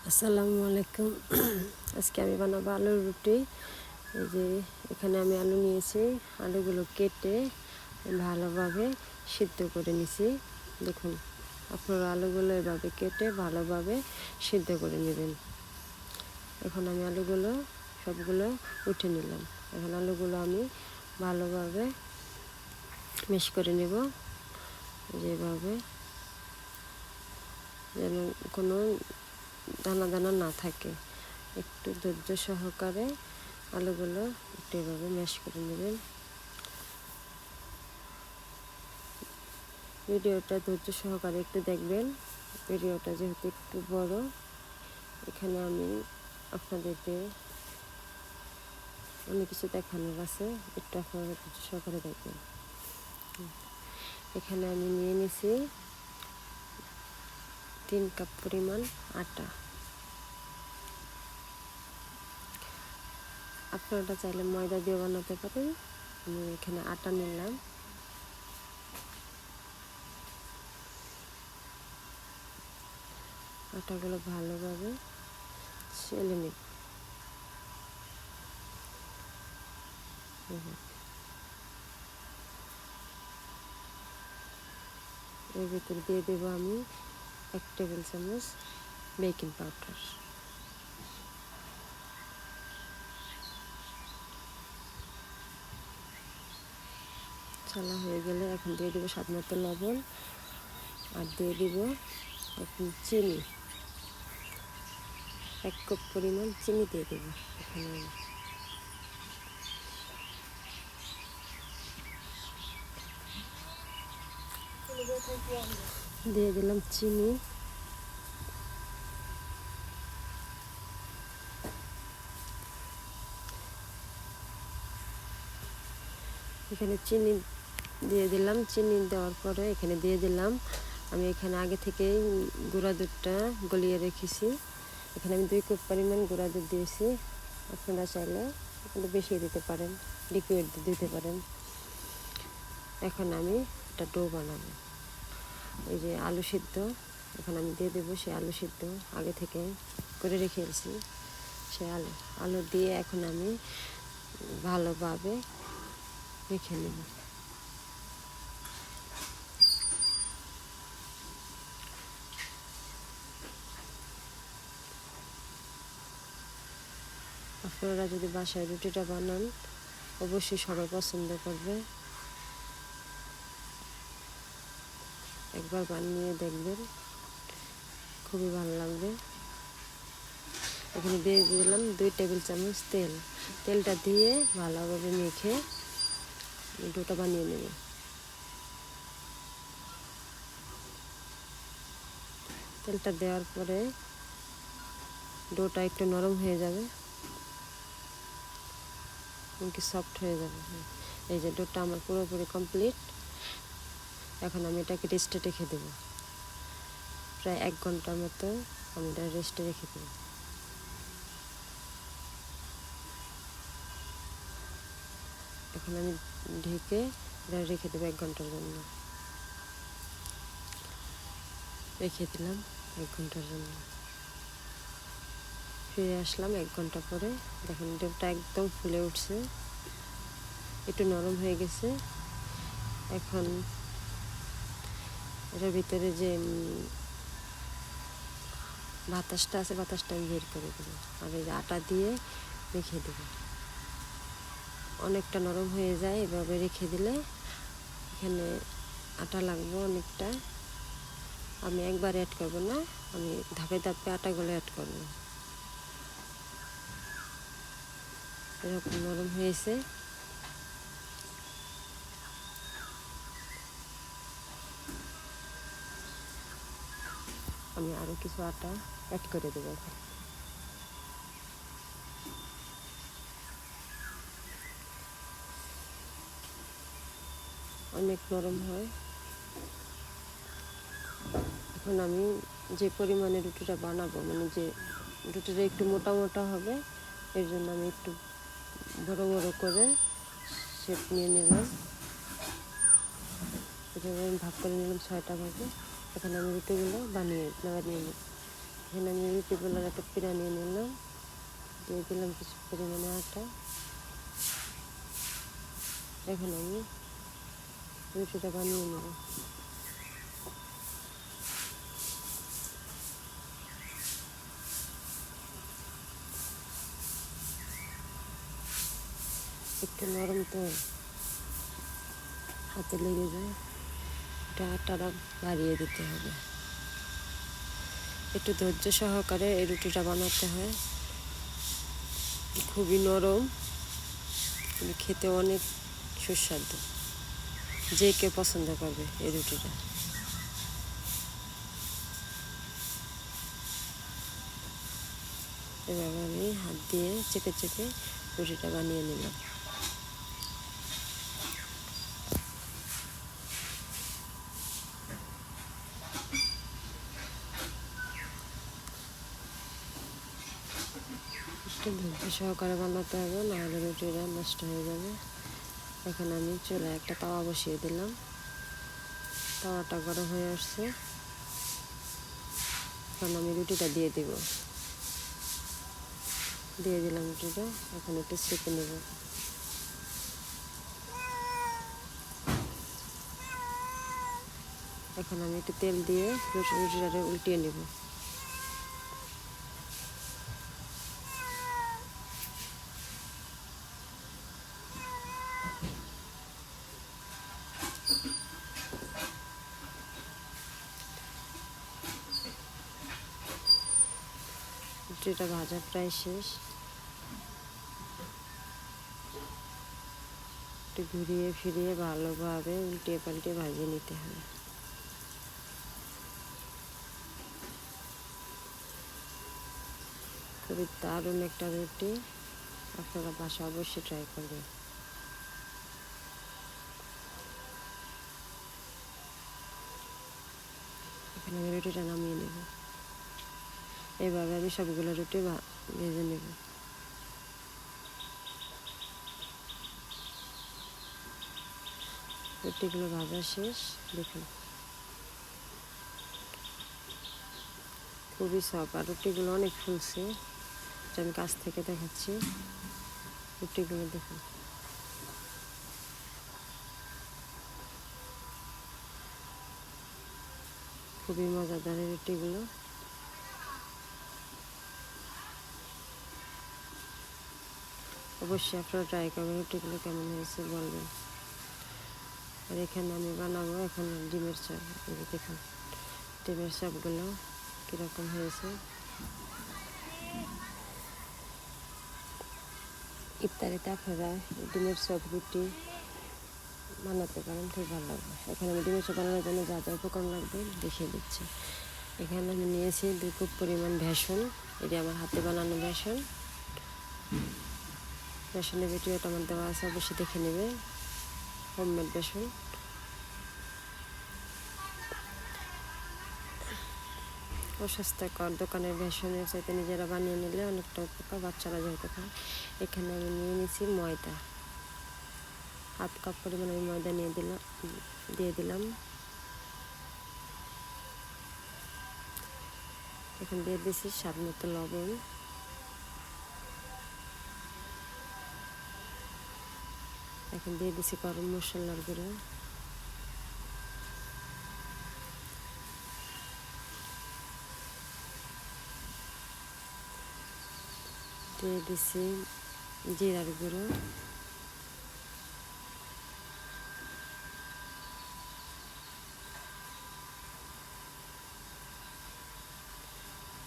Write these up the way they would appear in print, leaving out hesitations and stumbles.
আসসালামু আলাইকুম। আজকে আমি বানাবো আলুর রুটি। এই যে এখানে আমি আলু নিয়েছি, আলুগুলো কেটে ভালোভাবে সিদ্ধ করে নিছি। দেখুন, আপনারা আলুগুলো এভাবে কেটে ভালোভাবে সিদ্ধ করে নেবেন। এখন আমি আলুগুলো সবগুলো উঠে নিলাম। এখন আলুগুলো আমি ভালোভাবে মিক্স করে নেব, যেভাবে যেন কোনো দানা দানা না থাকে। একটু ধৈর্য সহকারে আলুগুলো একটু এভাবে ম্যাশ করে নেবেন। ভিডিওটা ধৈর্য সহকারে একটু দেখবেন। ভিডিওটা যেহেতু একটু বড়, এখানে আমি আপনাদেরকে অনেক কিছু দেখানোর আছে, একটু আপনারা ধৈর্য সহকারে দেখবেন। এখানে আমি নিয়ে নিছি 3 কাপ পরিমাণ আটা। আপনারা চাইলে ময়দা দিয়ে বানাতে পারেন। আমি এখানে আটা নিলাম। আটাগুলো ভালোভাবে ছেলে নিব। এর ভিতরে দিয়ে দেবো আমি 1 টেবিল চামচ বেকিং পাউডার। চালা হয়ে গেলে এখন দিয়ে দেবো স্বাদ মতো লবণ, আর দিয়ে দিব এখন চিনি। 1 কাপ পরিমাণ চিনি দিয়ে দেবো এখানে। দিয়ে দিলাম চিনি। এখানে চিনি দিয়ে দিলাম। চিনি দেওয়ার পরে এখানে দিয়ে দিলাম আমি এখানে আগে থেকেই গুঁড়া দুধটা গলিয়ে রেখেছি। এখানে আমি 2 কাপ পরিমাণ গুঁড়া দুধ দিয়েছি। আপনারা চাইলে একটু বেশি দিতে পারেন, লিকুইড দিতে পারেন। এখন আমি একটা ডো বানাবো। এই যে আলু সিদ্ধ এখন আমি দিয়ে দেবো, সেই আলু সিদ্ধ আগে থেকে করে রেখেছি। সেই আলু দিয়ে এখন আমি ভালোভাবে মেখে নেব। আপনারা যদি বাসায় রুটিটা বানান, অবশ্যই সবাই পছন্দ করবে। একবার বানিয়ে দেখবেন, খুবই ভালো লাগবে। এখানে দিয়ে দিলাম 2 টেবিল চামচ তেল। তেলটা দিয়ে ভালোভাবে মেখে ডোটা বানিয়ে নেব। তেলটা দেওয়ার পরে ডোটা একটু নরম হয়ে যাবে, এমনকি সফট হয়ে যাবে। এই যে ডোটা আমার পুরোপুরি কমপ্লিট। এখন আমি এটাকে রেস্টে রেখে দেবো। প্রায় 1 ঘন্টার মতো আমি এটা রেস্টে রেখে দেবো। এখন আমি ঢেকে এটা রেখে দেবো 1 ঘন্টার জন্য। রেখে দিলাম 1 ঘন্টার জন্য। ফিরে আসলাম 1 ঘন্টা পরে। দেখুন ডোটা একদম ফুলে উঠছে, একটু নরম হয়ে গেছে। এখন এটার ভিতরে যে বাতাসটা আছে, বাতাসটা আমি বের করে দেবো। আর এই আটা দিয়ে রেখে দেবো। অনেকটা নরম হয়ে যায় এভাবে রেখে দিলে। এখানে আটা লাগবে অনেকটা। আমি একবার অ্যাড করব না, আমি ধাপে ধাপে আটাগুলো অ্যাড করব। এরকম নরম হয়েছে। আমি আরও কিছু আটা অ্যাড করে দেবো এখন। অনেক নরম হয়। এখন আমি যে পরিমাণে রুটিটা বানাবো, মানে যে রুটিটা একটু মোটা মোটা হবে, এর জন্য আমি একটু বড় বড় করে শেপ নিয়ে নিলাম। এটা আমি ভাগ করে নিলাম 6টা ভাগে। এখন আমি রুটিগুলো বানিয়ে নেব। এখানে আমি রুটি বেলার একটা পিড়া নিয়ে নিলাম, দিয়ে দিলাম কিছু পরিমাণে আটা। এখন আমি রুটিটা বানিয়ে নেব। একটু নরম তো, হাতে লেগে যায়, এটা আটাটা বাড়িয়ে দিতে হবে। একটু ধৈর্য সহকারে এই রুটিটা বানাতে হয়, খুবই নরম, কিন্তু খেতে অনেক সুস্বাদু। যে কেউ পছন্দ করবে এই রুটিটা। এভাবে আমি হাত দিয়ে চেপে চেপে রুটিটা বানিয়ে নিলাম। একটু ধৈর্য সহকারে বানাতে হবে, নাহলে রুটিটা নষ্ট হয়ে যাবে। এখন আমি চুলায় একটা তাওয়া বসিয়ে দিলাম, তাওয়াটা গরম হয়ে আসছে। এখন আমি রুটিটা দিয়ে দিলাম রুটিটা। এখন একটু সেঁকে নেব। এখন আমি একটু তেল দিয়ে রুটিটাকে উল্টিয়ে নেব। রুটিটা ভাজা প্রায় শেষ। একটু ঘুরিয়ে ফিরিয়ে ভালোভাবে উল্টিয়ে পাল্টিয়ে ভাজিয়ে নিতে হবে। খুবই দারুণ একটা রুটি, আপনারা বাসায় অবশ্যই ট্রাই করবেন। এখানে আমি রুটিটা নামিয়ে নেব। এইভাবে আমি সবগুলো রুটি ভেজে নেব। রুটিগুলো ভাজা শেষ, দেখুন খুবই সফট, আর রুটিগুলো অনেক ফুলছে। আমি কাছ থেকে দেখাচ্ছি, রুটিগুলো দেখুন। খুবই মজাদার এই রুটিগুলো। অবশ্যই আপনারা ট্রাই করবেন, রুটিগুলো কেমন হয়েছে বলবেন। আর এখানে আমি বানাবো এখন ডিমের চপ। দেখুন ডিমের চপগুলো কীরকম হয়েছে। ইফতারিতে আপনারা ডিমের চপ রুটি বানাতে পারেন, খুব ভালো লাগবে। এখানে আমি ডিমের চপ বানানোর জন্য যা যা উপকরণ লাগবে দেখিয়ে দিচ্ছি। এখানে আমি নিয়েছি 2 কাপ পরিমাণ বেসন। এটি আমার হাতে বানানো বেসন। বেসনের ভিডিওটা আমার দেওয়া আছে, অবশ্যই দেখে নেবে। হোমমেড বেসন। অস্বাস্থ্যকর দোকানের বেসনের চাইতে নিজেরা বানিয়ে নিলে অনেকটা উপকার, বাচ্চারা যেহেতু খায়। এখানে আমি নিয়ে নিয়েছি ময়দা, 1/2 কাপ পরিমাণ আমি ময়দা দিয়ে দিলাম। এখন দিয়ে দিয়েছি স্বাদ মতো লবণ। এখন দিয়ে দিয়েছি গরম মশলার গুঁড়ো। দিয়ে দিয়েছি জিরার গুঁড়ো।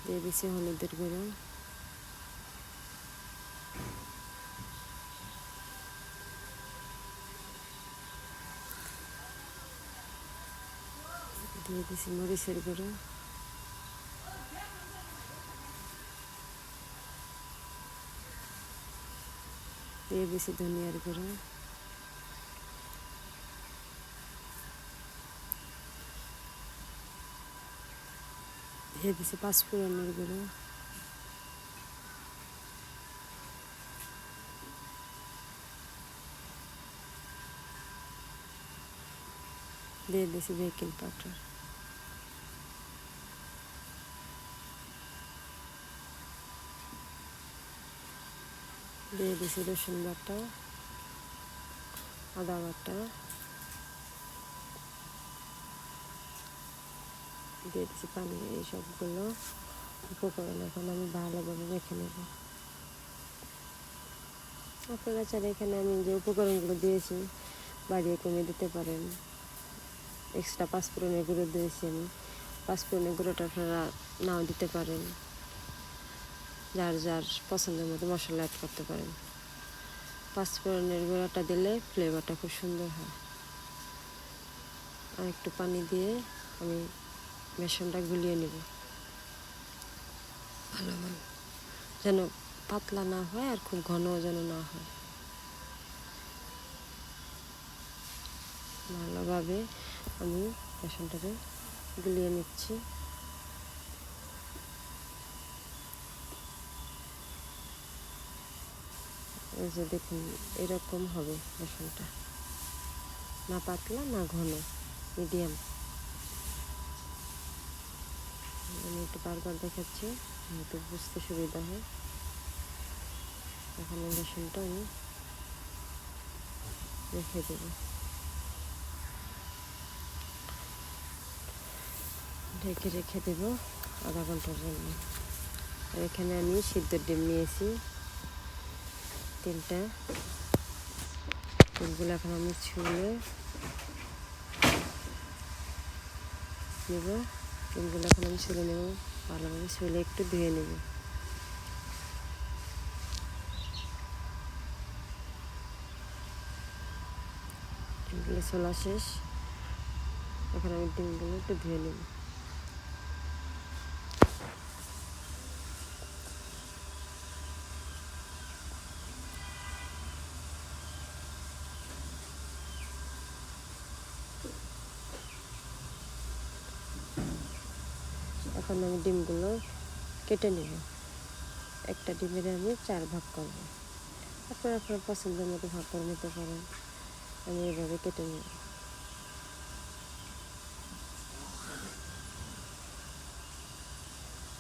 দিয়ে দিয়েছি হলুদের গুঁড়ো। দিয়ে দিয়েছি মরিচের গুঁড়ো। দিয়ে দিয়েছি ধনিয়ার গুঁড়ো। দিয়ে দিয়েছি 5 ফোড়নের গুঁড়ো। দিয়ে দিয়েছি বেকিং পাউডার। দিয়ে দিছি রসুন বাটা, আদা বাটা, দিয়ে দিচ্ছি পানি। এই সবগুলো উপকরণ এখন আমি ভালোভাবে মেখে নেব। আপনারা চাইলে এখানে আমি যে উপকরণগুলো দিয়েছি বাড়িয়ে কমিয়ে দিতে পারেন। এক্সট্রা পাঁচফোড়নের গুঁড়ো দিয়েছি আমি, পাঁচফোড়নের গুঁড়োটা আপনারা নাও দিতে পারেন, যার যার পছন্দের মতো মশলা অ্যাড করতে পারেন। পাঁচফোড়নের গুঁড়োটা দিলে ফ্লেভারটা খুব সুন্দর হয়। আর একটু পানি দিয়ে আমি বেসনটা গুলিয়ে নেব ভালোভাবে, যেন পাতলা না হয় আর খুব ঘনও যেন না হয়। ভালোভাবে আমি বেসনটাকে গুলিয়ে নিচ্ছি। এই যে দেখুন, এরকম হবে বেসনটা, না পাতলা না ঘন, মিডিয়াম। আমি একটু বারবার দেখাচ্ছি, একটু বুঝতে সুবিধা হয়। এখানে বেসনটা আমি রেখে দেব, ঢেকে রেখে দেব আধা ঘন্টার জন্য। আর এখানে আমি সিদ্ধ ডিম নিয়েছি 3টা। ডিমগুলো এখন আমি ছুলে নেব। ডিমগুলো এখন আমি ছুলে নেব, ভালোভাবে ছুলে একটু ধুয়ে নেব। ডিমগুলো ছোলা শেষ, এখন আমি ডিমগুলো একটু ধুয়ে নেব। এখন আমি ডিমগুলো কেটে নেব। একটা ডিমের আমি 4 ভাগ করব। আপনারা আপনার পছন্দের মতো ভাগ করে নিতে পারেন। আমি এভাবে কেটে নেব।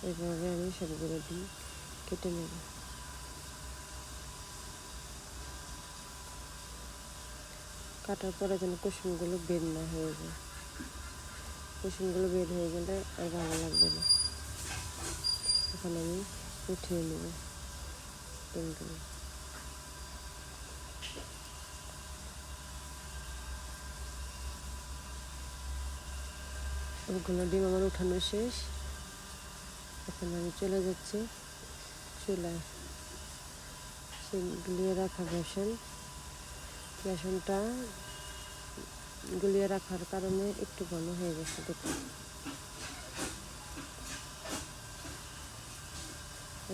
এইভাবে আমি সবগুলো ডিম কেটে নেব। কাটার পরে যেন কুসুমগুলো বের না হয়ে যায়। কুসুমগুলো বের হয়ে গেলে আর ভালো লাগবে না। এখন আমি উঠিয়ে নেব ডিমগুলো। সবগুলো ডিম আমার উঠানো শেষ। এখন আমি চলে যাচ্ছি চুলায়। সেই গুলিয়ে রাখা বেসনটা গুলিয়ে রাখার কারণে একটু ঘন হয়ে গেছে দেখুন।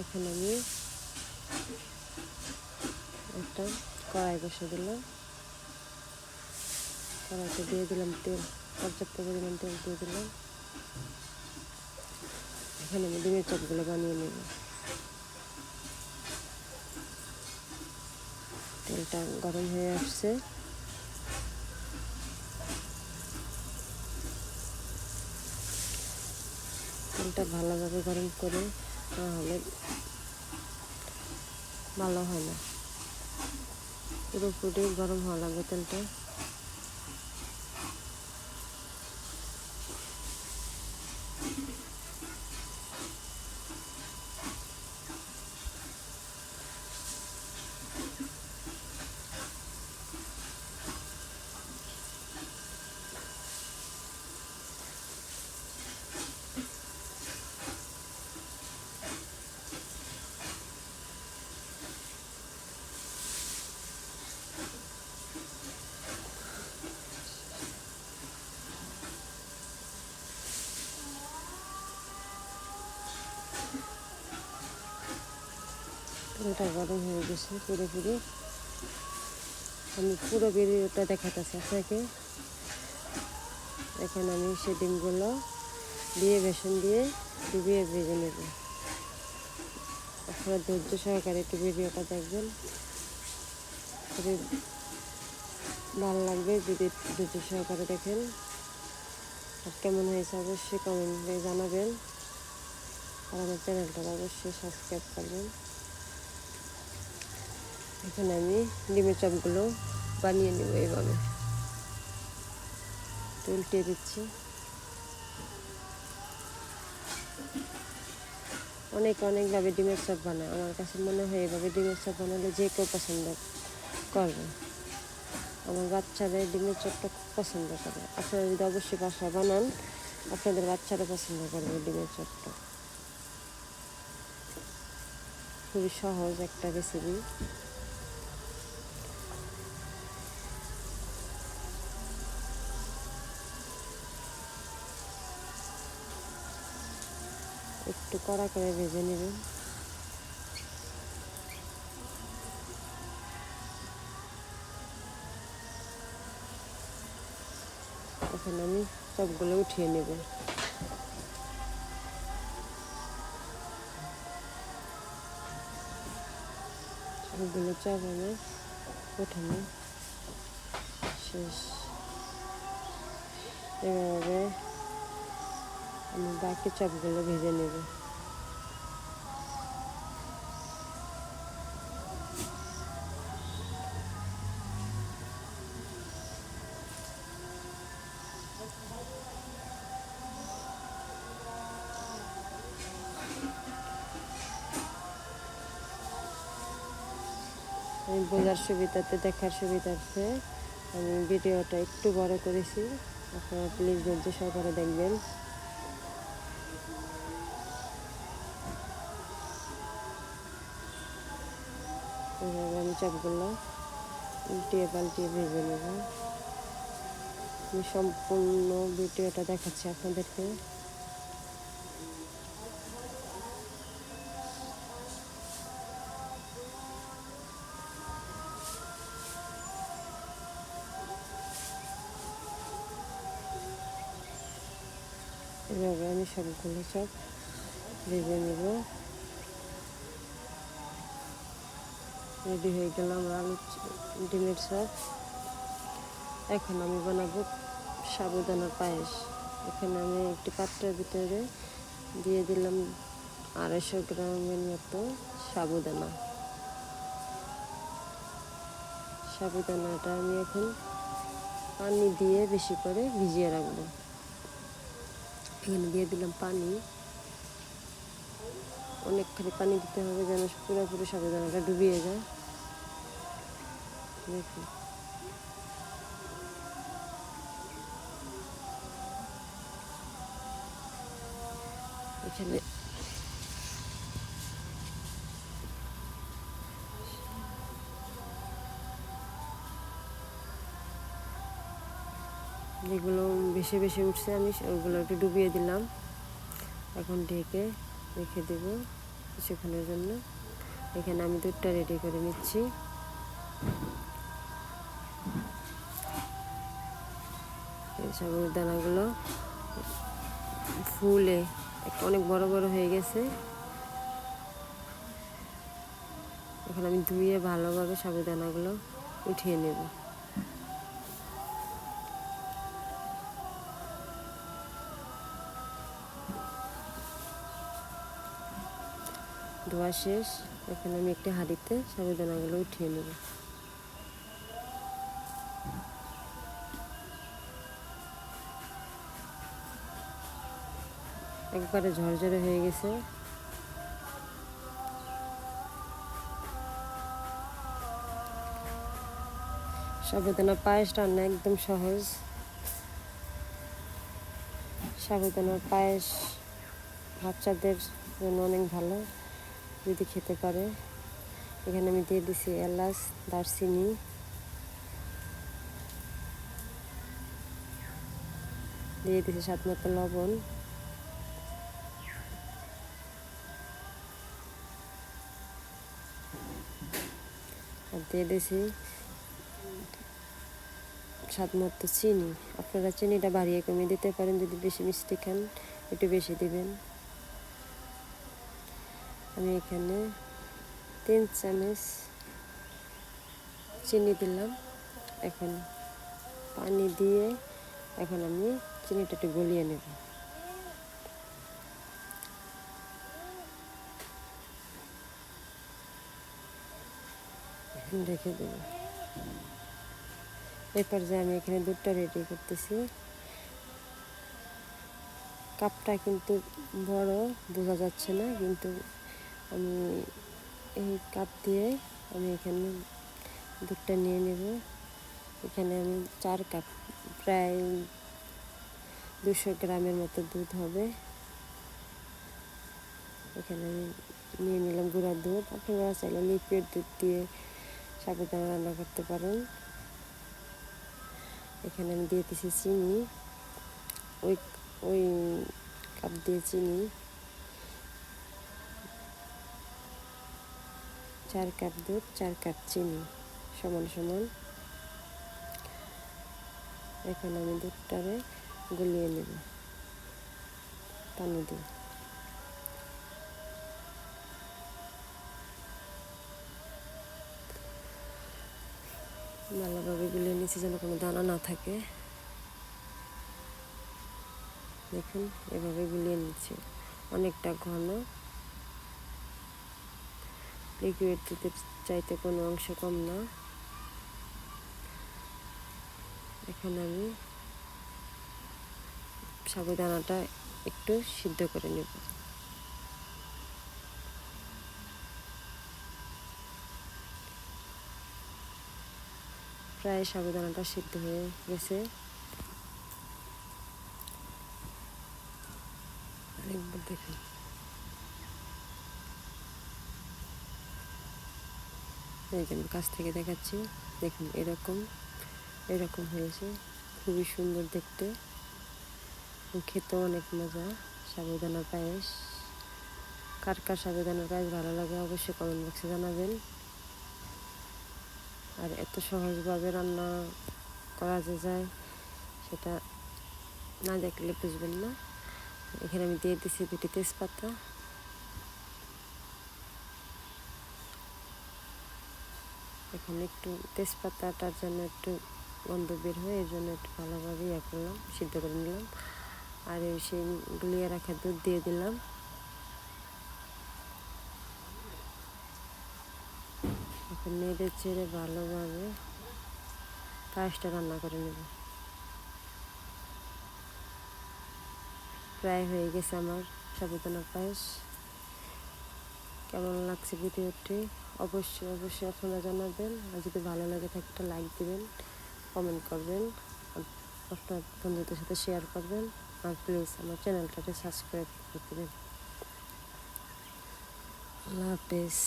এখন আমি একটা কড়াই বসে দিলাম। কড়াইতে দিয়ে দিলাম তেল, পর্যাপ্ত পরিমাণ তেল দিয়ে দিলাম। এখানে আমি ডিমের চপগুলো বানিয়ে নেব। তেলটা গরম হয়ে আসছে। তেলটা ভালোভাবে গরম করে না হলে ভালো হয় না। পুরোপুরি গরম হওয়া লাগবে তেলটা। তেলটা গরম হয়ে গেছে পুরোপুরি। আমি পুরো ভিডিওটা দেখাতেছি আপনাকে। এখন আমি সেই ডিমগুলো দিয়ে বেসন দিয়ে ডুবিয়ে ভেজে নেব। আপনারা ধৈর্য সহকারে একটু ভিডিওটা দেখবেন, খুবই ভালো লাগবে যদি ধৈর্য সহকারে দেখেন। আর কেমন হয়েছে অবশ্যই কমেন্টে জানাবেন। আর আমার চ্যানেলটা অবশ্যই সাবস্ক্রাইব করবেন। এখানে আমি ডিমের চপগুলো বানিয়ে নেব এইভাবে, উল্টে দিচ্ছি। অনেকভাবে ডিমের চপ বানায়, আমার কাছে মনে হয় এভাবে ডিমের চপ বানালে যে কেউ পছন্দ করবে। আমার বাচ্চারা ডিমের চপটা খুব পছন্দ করে। আপনারা যদি অবশ্যই বাসায় বানান, আপনাদের বাচ্চারা পছন্দ করবে ডিমের চপটা। খুবই সহজ একটা রেসিপি। একটু কড়া করে ভেজে নেবেন। এখন আমি চপগুলো উঠিয়ে নেব। সবগুলো চপ আমার উঠানো শেষ। এভাবে আমি বাকি চপগুলো ভেজে নেব। আমি বোঝার সুবিধাতে, দেখার সুবিধার্থে আমি ভিডিওটা একটু বড় করেছি, আপনারা প্লিজ ধৈর্য সহকারে দেখবেন। এভাবে আমি চপগুলো উল্টিয়ে পাল্টিয়ে ভেজে নেব। আমি সম্পূর্ণ ভিডিওটা দেখাচ্ছি আপনাদেরকে। এভাবে আমি সবগুলো চপ ভেজে নেব। রেডি হয়ে গেল আমার আলু ডিমের চপ। এখন আমি বানাবো সাবুদানার পায়েস। এখানে আমি একটি পাত্রের ভিতরে দিয়ে দিলাম 250 গ্রামের মতো সাবুদানা। সাবুদানাটা আমি এখন পানি দিয়ে বেশি করে ভিজিয়ে রাখবো। এখানে দিয়ে দিলাম পানি, অনেকখানি পানি দিতে হবে যেন পুরোপুরি সাবুদানাটা ডুবিয়ে যায়। দেখুন এখানে যেগুলো বেশি বেশি উঠছে আমি ওগুলো একটু ডুবিয়ে দিলাম। এখন ঢেকে রেখে দেব কিছুক্ষণের জন্য। এখানে আমি দুধটা রেডি করে নিচ্ছি। এই সাবুদানাগুলো ফুলে অনেক বড় বড় হয়ে গেছে। এখন আমি ধুয়ে ভালোভাবে সাবুদানাগুলো উঠিয়ে নেব। ধোয়া শেষ। এখন আমি একটি হাঁড়িতে সাবুদানাগুলো উঠিয়ে নেব। একবারে ঝরঝরে হয়ে গেছে। সাবুদানা পায়েস রান্না একদম সহজ। সাবুদানার পায়েস বাচ্চাদের জন্য অনেক ভালো যদি খেতে পারে। এখানে আমি দিয়ে দিছি এলাচ, দারচিনি, দিয়ে দিছি স্বাদ মতো লবণ, আর দিয়ে দিছি স্বাদ মতো চিনি। আপনারা চিনিটা বাড়িয়ে কমিয়ে দিতে পারেন, যদি বেশি মিষ্টি খান একটু বেশি দিবেন। আমি এখানে 3 চামচ চিনি দিলাম। এখন পানি দিয়ে এখন আমি চিনিটা একটু গলিয়ে নেব। রেখে দেবো। এই পর্যায়ে আমি এখানে দুধটা রেডি করতেছি। কাপটা কিন্তু বড়, বোঝা যাচ্ছে না, কিন্তু আমি এই কাপ দিয়ে আমি এখানে দুধটা নিয়ে নেব। এখানে আমি 4 কাপ, প্রায় 200 গ্রামের মতো দুধ হবে। এখানে আমি নিয়ে নিলাম গুঁড়া দুধ। আপনারা চাইলে লিকুইড দুধ দিয়ে সাবুদানা রান্না করতে পারেন। এখানে আমি দিয়ে দিয়েছি চিনি, ওই ওই কাপ দিয়ে চিনি, 4 কাপ দুধ 4 কাপ চিনি সমান সমান। এখন আমি দুধটারে গলিয়ে নেব পানি দিয়ে। ভালোভাবে গুলিয়ে নিচ্ছি যেন কোনো দানা না থাকে। দেখুন এভাবে গুলিয়ে নিচ্ছি, অনেকটা ঘন, লিকুইড দুধের চাইতে কোনো অংশ কম না। এখন আমি সাবুদানাটা একটু সিদ্ধ করে নেব। প্রায় সাবুদানাটা সিদ্ধ হয়ে গেছে। আরেকবার দেখুন, এই যে আমি কাছ থেকে দেখাচ্ছি, দেখুন এরকম হয়েছে, খুবই সুন্দর দেখতে, খেতেও অনেক মজা। সাবুদানার পায়েস, কার কার সাবুদানার পায়েস ভালো লাগে অবশ্যই কমেন্ট বক্সে জানাবেন। আর এত সহজভাবে রান্না করা যায় সেটা না দেখলে বুঝবেন না। এখানে আমি দিয়ে দিচ্ছি 2টি তেজপাতা। এখানে একটু তেজপাতাটার জন্য একটু গন্ধ বের হয়, এর জন্য একটু ভালোভাবে করলাম, সিদ্ধ করে নিলাম। আর এই সেই গুলিয়ে রাখা দুধ দিয়ে দিলাম। এখন নেড়ে চেড়ে ভালোভাবে পায়েসটা রান্না করে নেব। প্রায় হয়ে গেছে আমার সাবুদানার পায়েস। কেমন লাগছে ভিডিওটি অবশ্যই আপনারা জানাবেন। আর যদি ভালো লাগে থাকে একটা লাইক দিবেন, কমেন্ট করবেন, আপনার বন্ধুদের সাথে শেয়ার করবেন। আর প্লিজ আমার চ্যানেলটাকে সাবস্ক্রাইব করে দেবেন। আল্লাহ হাফেজ।